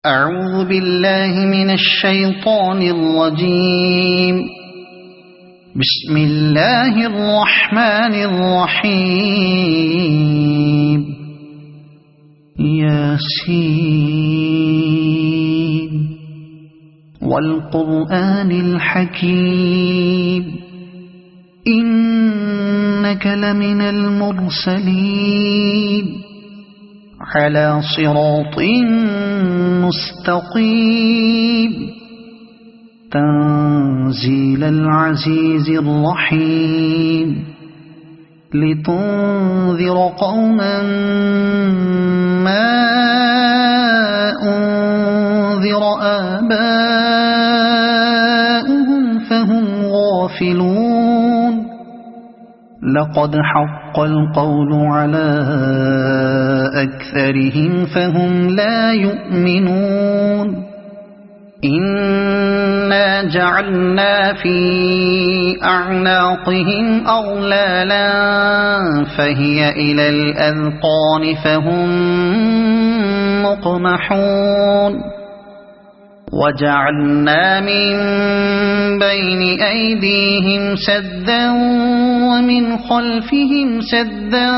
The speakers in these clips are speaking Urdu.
أعوذ بالله من الشيطان الرجيم. بسم الله الرحمن الرحيم. ياسين والقرآن الحكيم إنك لمن المرسلين على صراط مستقيم تنزيل العزيز الرحيم لتنذر قوما ما أنذر آباؤهم فهم غافلون. لقد حق القول على أكثرهم فهم لا يؤمنون. إنا جعلنا في أعناقهم أغلالا فهي إلى الأذقان فهم مقمحون. وجعلنا من بين أيديهم سدا ومن خلفهم سدا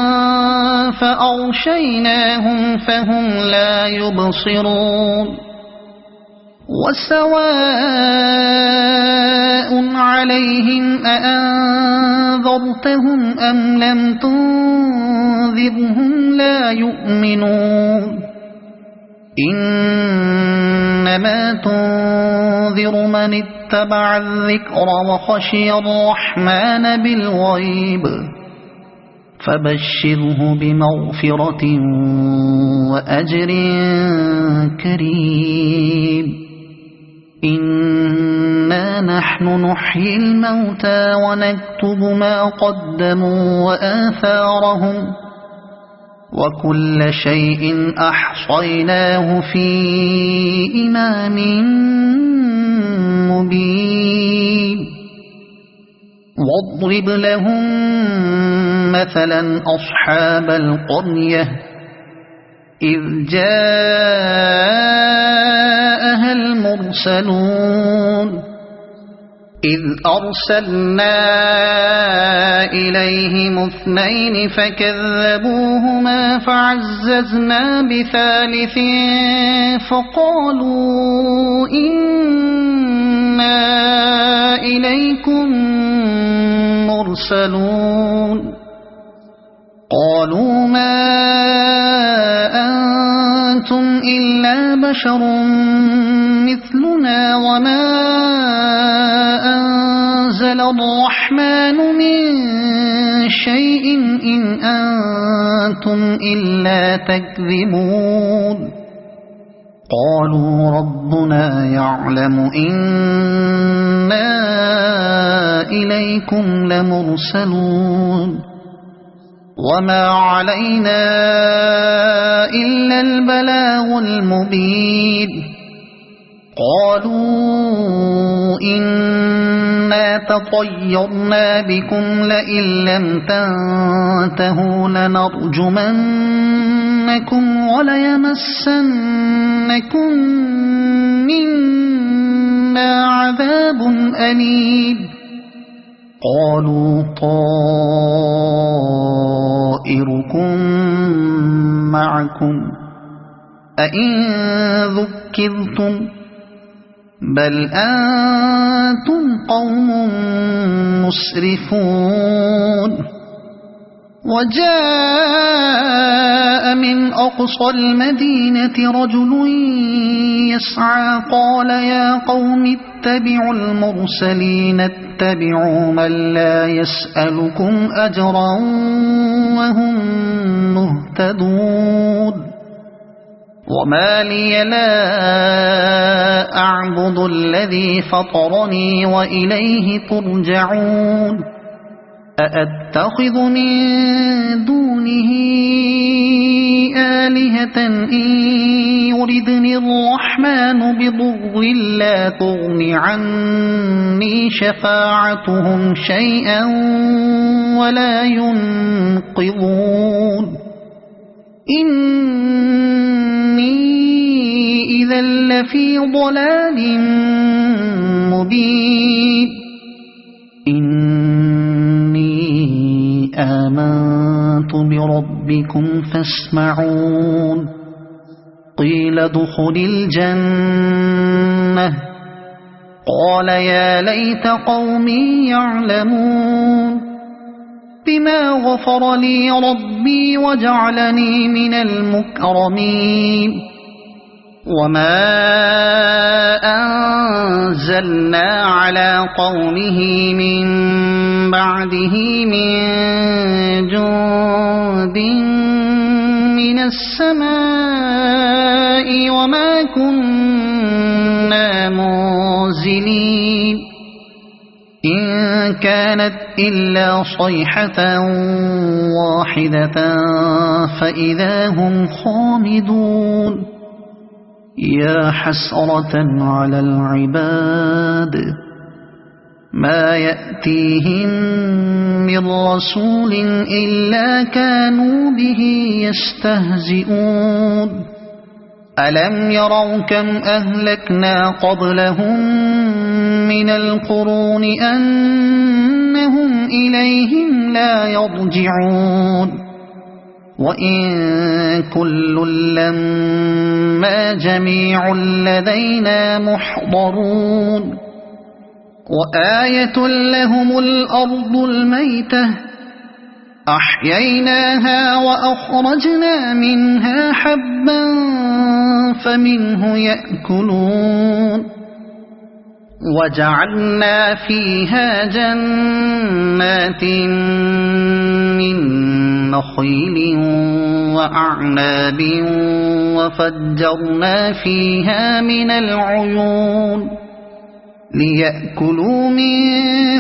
فأغشيناهم فهم لا يبصرون. وسواء عليهم أأنذرتهم أم لم تنذرهم لا يؤمنون. إنما تنذر من اتبع الذكر وخشي الرحمن بالغيب فبشره بمغفرة وأجر كريم. إنا نحن نحيي الموتى ونكتب ما قدموا وآثارهم وكل شيء أحصيناه في إمام مبين. واضرب لهم مثلا أصحاب القرية إذ جاءها المرسلون إذ أرسلنا إليهم اثنين فكذبوهما فعززنا بثالث فقالوا إنا إليكم مرسلون. قالوا ما أنتم إلا بشر مثلنا وما أنزل الرحمن من شيء إن أنتم إلا تكذبون. قالوا ربنا يعلم إنا إليكم لمرسلون وما علينا إلا البلاغ المبين. قالوا إنا تطيرنا بكم لئن لم تنتهوا لنرجمنكم وليمسنكم منا عذاب أليم. قالوا طائركم معكم أئن ذكرتم بل أنتم قوم مسرفون. وجاء من أقصى المدينة رجل يسعى قال يا قوم اتبعوا المرسلين اتبعوا من لا يسألكم أجرا وهم مهتدون. وما لي لا أعبد الذي فطرني وإليه ترجعون. أأتخذ من دونه آلهة إن يردني الرحمن بضر لا تغن عني شفاعتهم شيئا ولا ينقذون. إني إذا لفي ضلال مبين إني آمنت بربكم فاسمعون قيل ادخل الجنة قال يا ليت قومي يعلمون بما غفر لي ربي وجعلني من المكرمين وما أنزلنا على قومه من بعده من جند من السماء وما كنا منزلين إن كانت إلا صيحة واحدة فإذا هم خامدون يا حسرة على العباد ما يأتيهم من رسول إلا كانوا به يستهزئون ألم يروا كم أهلكنا قبلهم من القرون أنهم إليهم لا يرجعون وإن كل لما جميع لدينا محضرون وآية لهم الأرض الميتة أحييناها وأخرجنا منها حبا فمنه يأكلون وجعلنا فيها جنات من نخيل وأعناب وفجرنا فيها من العيون ليأكلوا من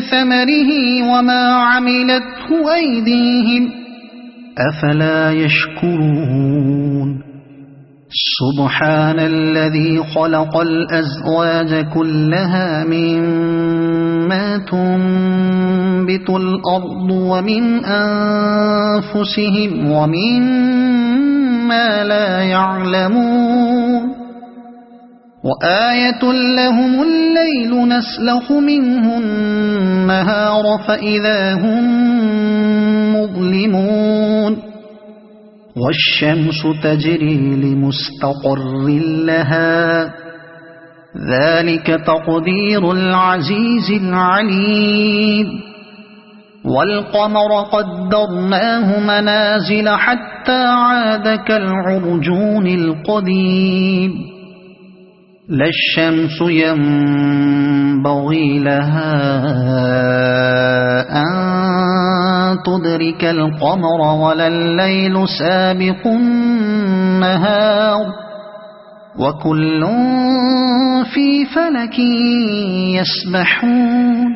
ثمره وما عملته أيديهم أفلا يشكرون سبحان الذي خلق الأزواج كلها مما تنبت الأرض ومن أنفسهم ومما لا يعلمون وآية لهم الليل نسلخ منه النهار فإذا هم مظلمون والشمس تجري لمستقر لها ذلك تقدير العزيز العليم والقمر قدرناه منازل حتى عاد كالعرجون القديم لا الشمس ينبغي لها أن تدرك القمر ولا الليل سابق النهار وكل في فلك يسبحون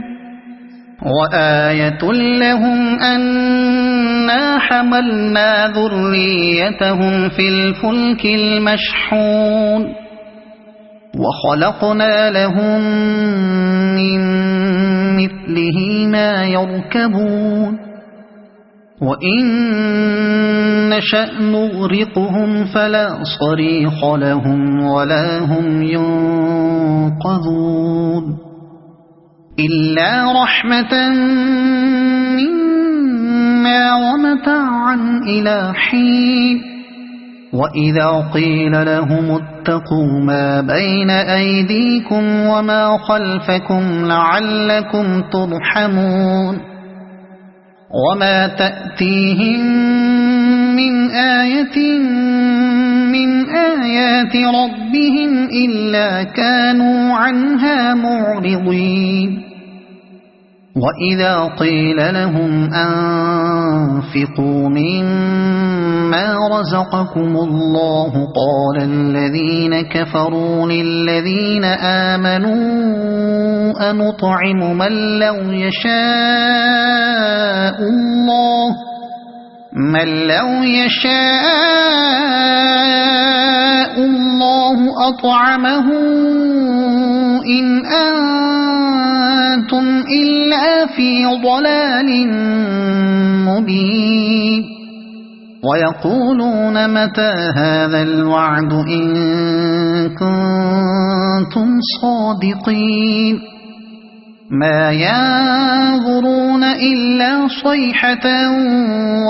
وآية لهم أنا حملنا ذريتهم في الفلك المشحون وخلقنا لهم من مثله ما يركبون وإن نشأ نغرقهم فلا صريخ لهم ولا هم ينقذون إلا رحمة منا ومتاعا إلى حين وإذا قيل لهم اتقوا ما بين أيديكم وما خلفكم لعلكم ترحمون وما تأتيهم من آية من آيات ربهم إلا كانوا عنها معرضين وإذا قيل لهم أنفقوا مما رزقكم الله قال الذين كفروا للذين آمنوا أنطعم من لو يشاء الله أطعمه إن أنتم إلا في ضلال مبين ويقولون متى هذا الوعد إن كنتم صادقين ما ينظرون إلا صيحة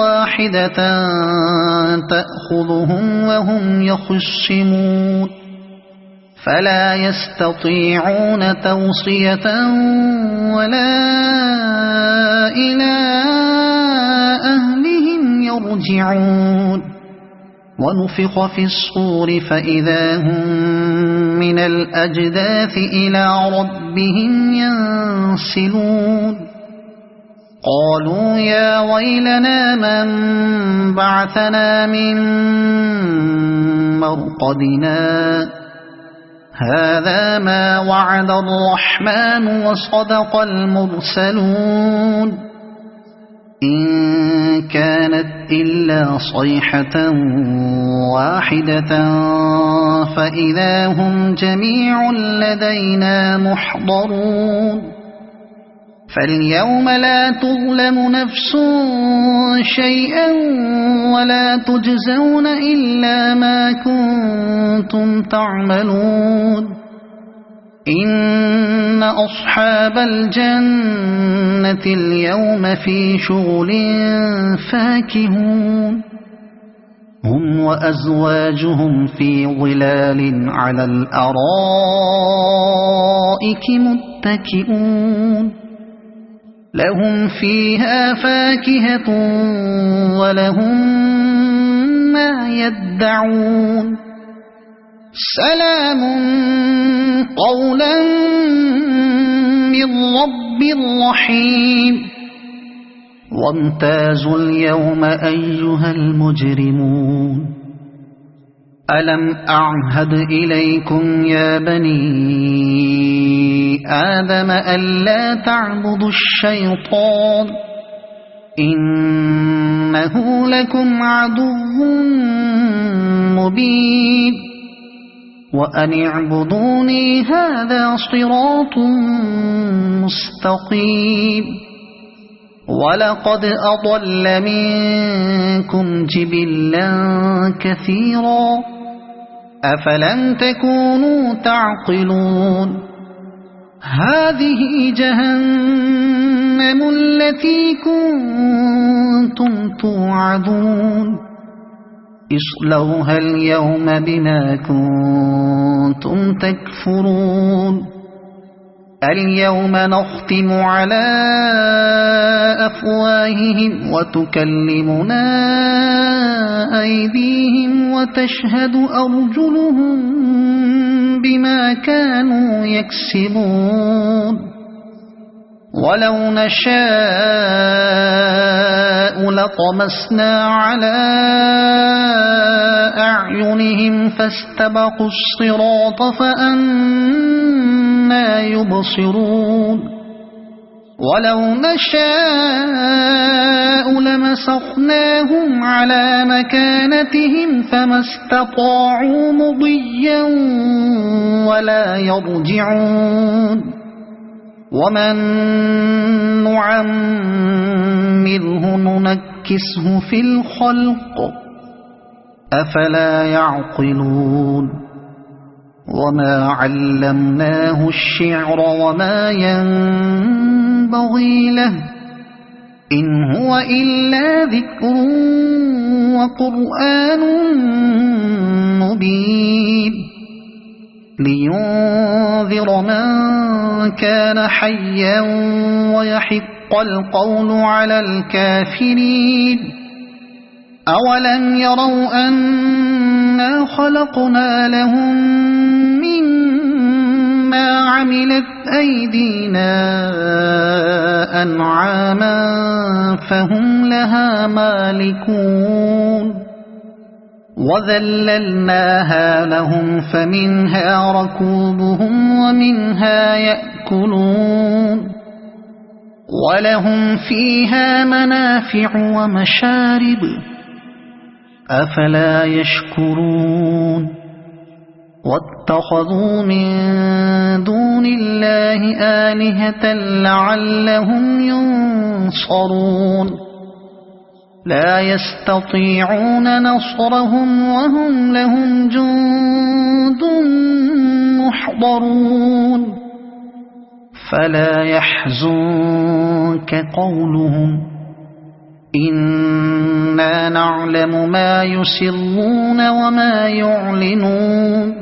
واحدة تأخذهم وهم يخصمون فلا يستطيعون توصية ولا إلى أهلهم يرجعون ونفخ في الصور فإذا هم من الأجداث إلى ربهم ينسلون قالوا يا ويلنا من بعثنا من مرقدنا هذا ما وعد الرحمن وصدق المرسلون إن كانت إلا صيحة واحدة فإذا هم جميع لدينا محضرون فاليوم لا تظلم نفس شيئا ولا تجزون إلا ما كنتم تعملون إن أصحاب الجنة اليوم في شغل فاكهون هم وأزواجهم في ظلال على الأرائك متكئون لهم فيها فاكهة ولهم ما يدعون سلام قولا من رب رحيم وامتازوا اليوم أيها المجرمون ألم أعهد إليكم يا بني آدم ألا تعبدوا الشيطان إنه لكم عدو مبين وأن اعبدوني هذا صراط مستقيم ولقد أضل منكم جبلا كثيرا أفلم تكونوا تعقلون هذه جهنم التي كنتم توعدون اصلوها اليوم بما كنتم تكفرون اليوم نختم على أفواههم وتكلمنا أيديهم وتشهد أرجلهم بما كانوا يكسبون ولو نشاء لطمسنا على أعينهم فاستبقوا الصراط فأنى يبصرون ولو نشاء لمسخناهم على مكانتهم فما استطاعوا مضيا ولا يرجعون ومن نعمره ننكسه في الخلق أفلا يعقلون وما علمناه الشعر وما ينبغي له إن هو إلا ذكر وقرآن مبين لينذر من كان حيا ويحق القول على الكافرين أولم يروا أنا خلقنا لهم مما عملت أيدينا أنعاما فهم لها مالكون وذللناها لهم فمنها ركوبهم ومنها يأكلون ولهم فيها منافع ومشارب أفلا يشكرون واتخذوا من دون الله آلهة لعلهم ينصرون لا يستطيعون نصرهم وهم لهم جند محضرون فلا يحزنك قولهم إنا نعلم ما يسرون وما يعلنون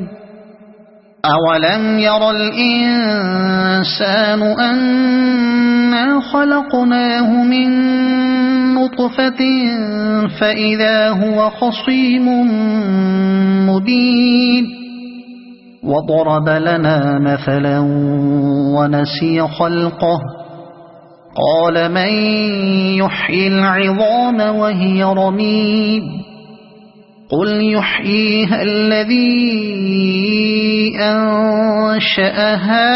أولم ير الإنسان أنا خلقناه من نطفة فإذا هو خصيم مبين وضرب لنا مثلا ونسي خلقه قال من يحيي العظام وهي رميم قل يحييها الذي أنشأها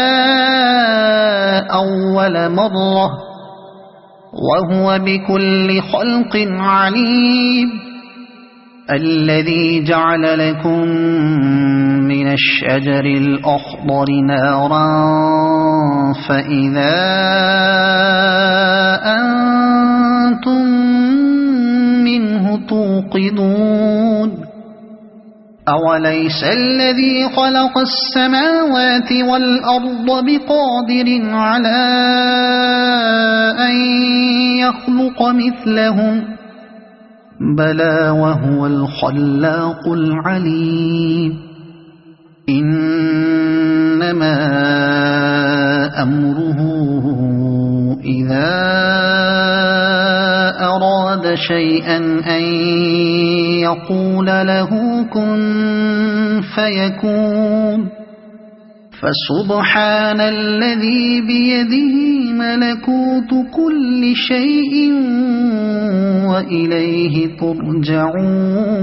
أول مرة وهو بكل خلق عليم الذي جعل لكم من الشجر الأخضر نارا فإذا أنتم منه توقدون أوليس الذي خلق السماوات والأرض بقادر على أن يخلق مثلهم بلى وهو الخلاق العليم إنما أمره إذا أراد شيئا أن يقول له كن فيكون فسبحان الذي بيده ملكوت كل شيء وإليه ترجعون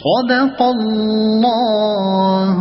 صدق الله